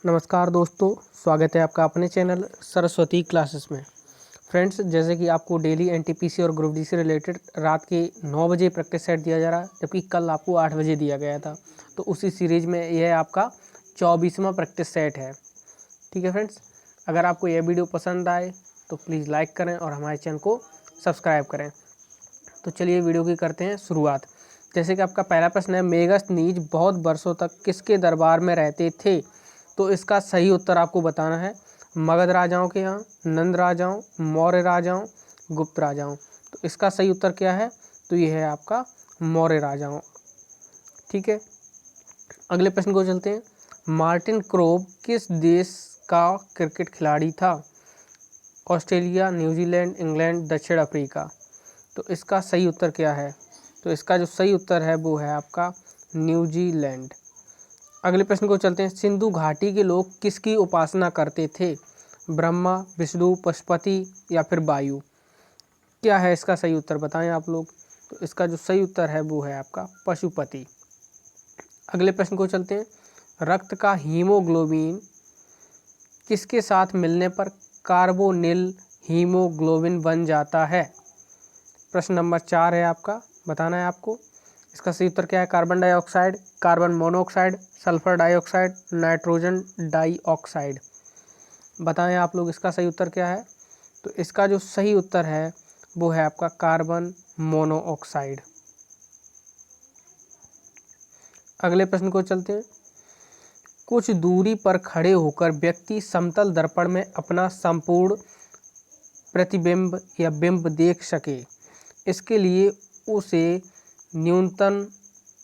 नमस्कार दोस्तों, स्वागत है आपका अपने चैनल सरस्वती क्लासेस में। फ्रेंड्स, जैसे कि आपको डेली एनटीपीसी और ग्रुप डी से रिलेटेड रात के 9 बजे प्रैक्टिस सेट दिया जा रहा है, जबकि कल आपको 8 बजे दिया गया था। तो उसी सीरीज़ में यह आपका 24वां प्रैक्टिस सेट है। ठीक है फ्रेंड्स, अगर आपको यह वीडियो पसंद आए तो प्लीज़ लाइक करें और हमारे चैनल को सब्सक्राइब करें। तो चलिए वीडियो की करते हैं शुरुआत। जैसे कि आपका पहला प्रश्न है, मेगस्थनीज बहुत वर्षों तक किसके दरबार में रहते थे? तो इसका सही उत्तर आपको बताना है मगध राजाओं के यहाँ, नंद राजाओं, मौर्य राजाओं, गुप्त राजाओं। तो इसका सही उत्तर क्या है? तो यह है आपका मौर्य राजाओं। ठीक है, अगले प्रश्न को चलते हैं। मार्टिन क्रोब किस देश का क्रिकेट खिलाड़ी था? ऑस्ट्रेलिया, न्यूजीलैंड, इंग्लैंड, दक्षिण अफ्रीका। तो इसका सही उत्तर क्या है? तो इसका जो सही उत्तर है वो है आपका न्यूजीलैंड। अगले प्रश्न को चलते हैं। सिंधु घाटी के लोग किसकी उपासना करते थे? ब्रह्मा, विष्णु, पशुपति या फिर वायु। क्या है इसका सही उत्तर, बताएं आप लोग। तो इसका जो सही उत्तर है वो है आपका पशुपति। अगले प्रश्न को चलते हैं। रक्त का हीमोग्लोबिन किसके साथ मिलने पर कार्बोनिल हीमोग्लोबिन बन जाता है? प्रश्न नंबर 4 है आपका, बताना है आपको। इसका सही उत्तर क्या है? Carbon dioxide, carbon monoxide, sulphur dioxide, nitrogen dioxide. बताएं आप लोग इसका सही उत्तर क्या है? तो इसका जो सही उत्तर है वो है आपका कार्बन मोनोऑक्साइड। अगले प्रश्न को चलते हैं। कुछ दूरी पर खड़े होकर व्यक्ति समतल दर्पण में अपना संपूर्ण प्रतिबिंब या बिंब देख सके, इसके लिए उसे न्यूनतम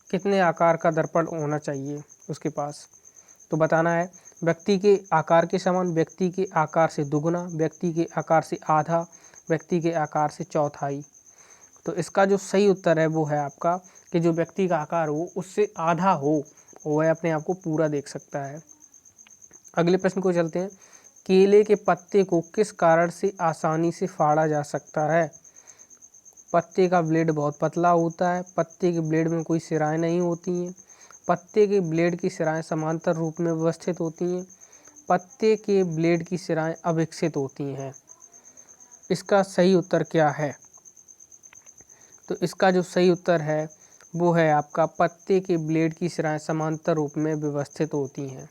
कितने आकार का दर्पण होना चाहिए उसके पास? तो बताना है व्यक्ति के आकार के समान, व्यक्ति के आकार से दुगुना, व्यक्ति के आकार से आधा, व्यक्ति के आकार से चौथाई। तो इसका जो सही उत्तर है वो है आपका कि जो व्यक्ति का आकार हो उससे आधा हो, वह अपने आप को पूरा देख सकता है। अगले प्रश्न को चलते हैं। केले के पत्ते को किस कारण से आसानी से फाड़ा जा सकता है? पत्ते का ब्लेड बहुत पतला होता है, पत्ते के ब्लेड में कोई सिराएं नहीं होती हैं, पत्ते के ब्लेड की सिराएं समांतर रूप में व्यवस्थित होती हैं, पत्ते के ब्लेड की सिराएं अविकसित होती हैं। इसका सही उत्तर क्या है? तो इसका जो सही उत्तर है वो है आपका पत्ते के ब्लेड की सिराएं समांतर रूप में व्यवस्थित होती हैं।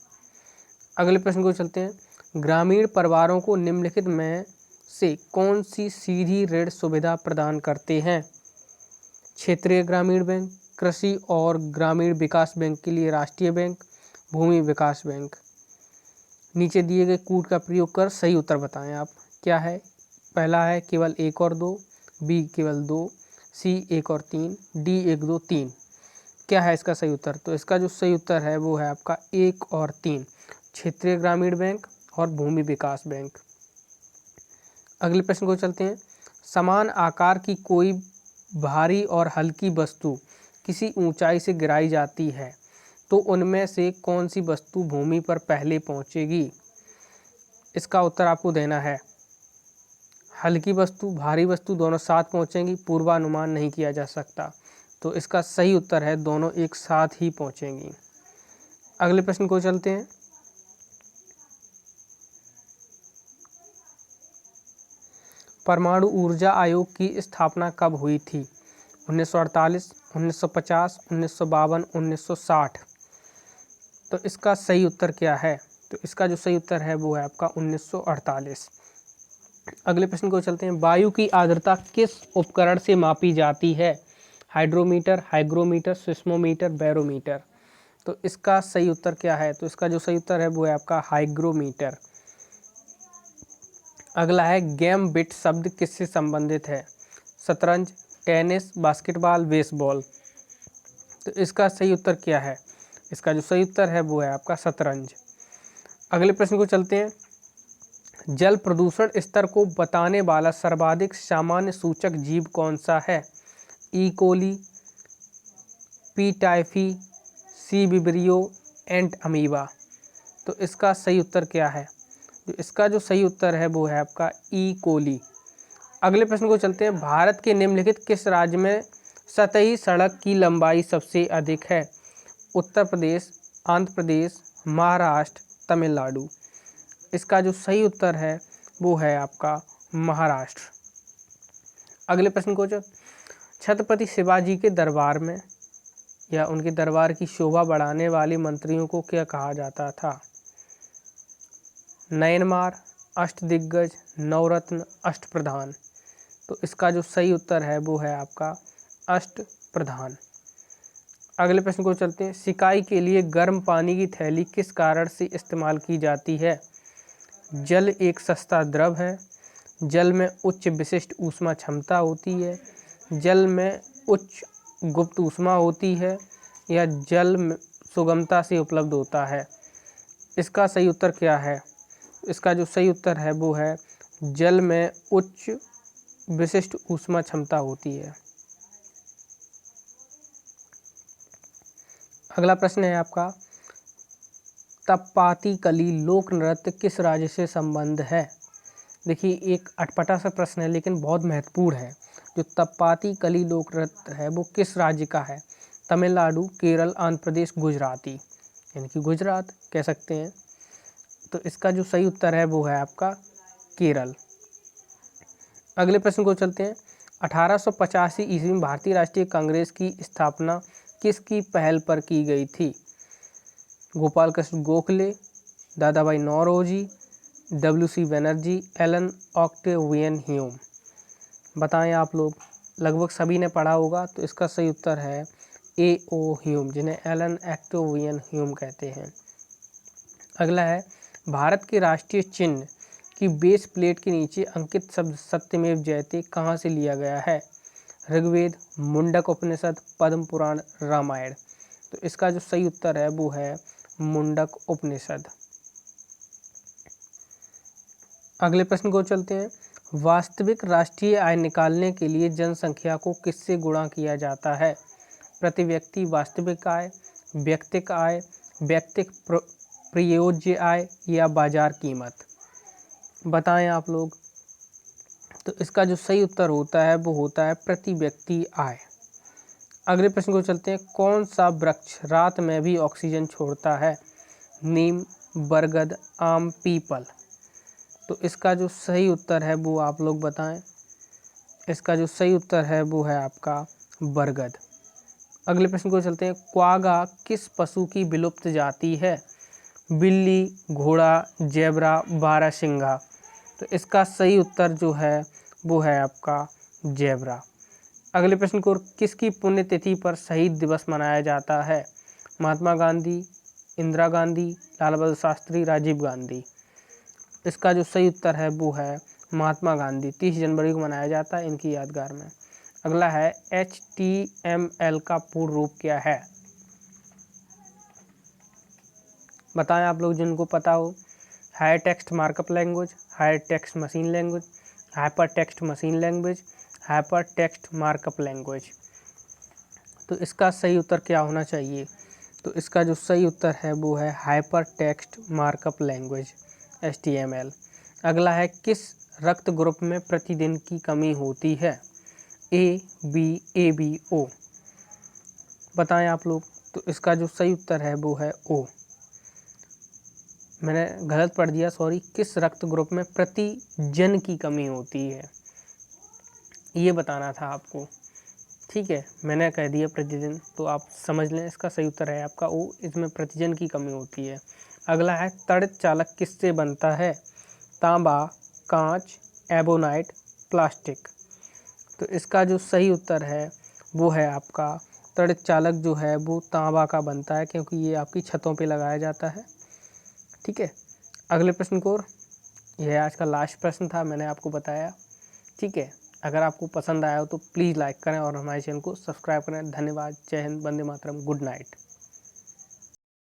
अगले प्रश्न को चलते हैं। ग्रामीण परिवारों को निम्नलिखित में से कौन सी सीधी ऋण सुविधा प्रदान करते हैं? क्षेत्रीय ग्रामीण बैंक, कृषि और ग्रामीण विकास बैंक के लिए राष्ट्रीय बैंक, भूमि विकास बैंक। नीचे दिए गए कूट का प्रयोग कर सही उत्तर बताएं आप। क्या है? पहला है केवल 1 और 2, बी केवल 2, सी 1 और 3, डी 1 2 3। क्या है इसका सही उत्तर? तो इसका जो सही उत्तर है वो है आपका 1 और 3, क्षेत्रीय ग्रामीण बैंक और भूमि विकास बैंक। अगले प्रश्न को चलते हैं। समान आकार की कोई भारी और हल्की वस्तु किसी ऊंचाई से गिराई जाती है तो उनमें से कौन सी वस्तु भूमि पर पहले पहुंचेगी? इसका उत्तर आपको देना है। हल्की वस्तु, भारी वस्तु दोनों साथ पहुंचेंगी, पूर्वानुमान नहीं किया जा सकता। तो इसका सही उत्तर है दोनों एक साथ ही पहुंचेंगी। अगले प्रश्न को चलते हैं। परमाणु ऊर्जा आयोग की स्थापना कब हुई थी? 1948, 1950, 1952, 1960। तो इसका सही उत्तर क्या है? तो इसका जो सही उत्तर है वो है आपका 1948। अगले प्रश्न को चलते हैं। वायु की आर्द्रता किस उपकरण से मापी जाती है? Hydrometer, hygrometer, seismometer, barometer. तो इसका सही उत्तर क्या है? तो इसका जो सही उत्तर है वो है आपका हाइग्रोमीटर। अगला है गैम्बिट शब्द किससे संबंधित है? शतरंज, टेनिस, बास्केटबॉल, बेसबॉल। तो इसका सही उत्तर क्या है? इसका जो सही उत्तर है वो है आपका शतरंज। अगले प्रश्न को चलते हैं। जल प्रदूषण स्तर को बताने वाला सर्वाधिक सामान्य सूचक जीव कौन सा है? ई कोली, पी टाइफी, सी विब्रियो, एंट अमीबा। तो इसका सही उत्तर क्या है? इसका जो सही उत्तर है वो है आपका ई कोली। अगले प्रश्न को चलते हैं। भारत के निम्नलिखित किस राज्य में सतही सड़क की लंबाई सबसे अधिक है? उत्तर प्रदेश, आंध्र प्रदेश, महाराष्ट्र, तमिलनाडु। इसका जो सही उत्तर है वो है आपका महाराष्ट्र। अगले प्रश्न को, छत्रपति शिवाजी के दरबार में या उनके दरबार की शोभा बढ़ाने वाले मंत्रियों को क्या कहा जाता था? नयनमार, अष्टदिग्गज, नवरत्न, अष्टप्रधान। तो इसका जो सही उत्तर है वो है आपका अष्टप्रधान। अगले प्रश्न को चलते हैं। सिकाई के लिए गर्म पानी की थैली किस कारण से इस्तेमाल की जाती है? जल एक सस्ता द्रव है, जल में उच्च विशिष्ट ऊष्मा क्षमता होती है, जल में उच्च गुप्त ऊष्मा होती है, या जल में सुगमता से उपलब्ध होता है। इसका सही उत्तर क्या है? इसका जो सही उत्तर है वो है जल में उच्च विशिष्ट ऊष्मा क्षमता होती है। अगला प्रश्न है आपका, तप्पाती कली लोक नृत्य किस राज्य से संबंध है? देखिए, एक अटपटा सा प्रश्न है लेकिन बहुत महत्वपूर्ण है। जो तप्पाती कली लोक नृत्य है वो किस राज्य का है? तमिलनाडु, केरल, आंध्र प्रदेश, गुजराती, यानी कि गुजरात कह सकते हैं। तो इसका जो सही उत्तर है वो है आपका केरल। अगले प्रश्न को चलते हैं। 1885 ईस्वी में भारतीय राष्ट्रीय कांग्रेस की स्थापना किसकी पहल पर की गई थी? Gopal Krishna Gokhale, Dadabhai Naoroji, WC Banerjee, Allan Octavian Hume. बताएं आप लोग, लगभग सभी ने पढ़ा होगा। तो इसका सही उत्तर है A.O. ह्यूम, जिन्हें एलन ऑक्टेवियन ह्यूम कहते हैं। अगला है, भारत के राष्ट्रीय चिन्ह की बेस प्लेट के नीचे अंकित शब्द सत्यमेव जयते कहाँ से लिया गया है? ऋग्वेद, मुंडक उपनिषद, पद्म पुराण, रामायण। तो इसका जो सही उत्तर है वो है मुंडक उपनिषद। अगले प्रश्न को चलते हैं। वास्तविक राष्ट्रीय आय निकालने के लिए जनसंख्या को किससे गुणा किया जाता है? प्रति व्यक्ति वास्तविक आय, व्यक्तिक आय, व्यक्तिक प्रयोज्य आय, या बाजार कीमत। बताएं आप लोग। तो इसका जो सही उत्तर होता है वो होता है प्रति व्यक्ति आय। अगले प्रश्न को चलते हैं। कौन सा वृक्ष रात में भी ऑक्सीजन छोड़ता है? नीम, बरगद, आम, पीपल। तो इसका जो सही उत्तर है वो आप लोग बताएं। इसका जो सही उत्तर है वो है आपका बरगद। अगले प्रश्न को चलते हैं। क्वागा किस पशु की विलुप्त जाति है? बिल्ली, घोड़ा, जेब्रा, बारहसिंघा। तो इसका सही उत्तर जो है वो है आपका जेब्रा। अगले प्रश्न को, किसकी पुण्यतिथि पर शहीद दिवस मनाया जाता है? महात्मा गांधी, इंदिरा गांधी, लाल बहादुर शास्त्री, राजीव गांधी। इसका जो सही उत्तर है वो है महात्मा गांधी। 30 जनवरी को मनाया जाता है इनकी यादगार में। अगला है, HTML का पूर्ण रूप क्या है? बताएं आप लोग जिनको पता हो। Higher text markup language, higher text machine language, hyper text machine language, hyper text markup language. तो इसका सही उत्तर क्या होना चाहिए? तो इसका जो सही उत्तर है वो है hyper text markup language, HTML। अगला है, किस रक्त ग्रुप में प्रतिदिन की कमी होती है? A, B, AB, O। बताएं आप लोग। तो इसका जो सही उत्तर है वो है O। मैंने गलत पढ़ दिया, सॉरी। किस रक्त ग्रुप में प्रतिजन की कमी होती है, ये बताना था आपको। ठीक है, मैंने कह दिया प्रतिजन, तो आप समझ लें। इसका सही उत्तर है आपका O, इसमें प्रतिजन की कमी होती है। अगला है, तड़ित चालक किससे बनता है? तांबा, कांच, एबोनाइट, प्लास्टिक। तो इसका जो सही उत्तर है वो है आपका तड़ित चालक जो है वो तांबा का बनता है, क्योंकि ये आपकी छतों पे लगाया जाता है। ठीक है, अगले प्रश्न को, यह आज का लास्ट प्रश्न था, मैंने आपको बताया। ठीक है, अगर आपको पसंद आया हो तो प्लीज़ लाइक करें और हमारे चैनल को सब्सक्राइब करें। धन्यवाद। जय हिंद, वंदे मातरम, गुड नाइट।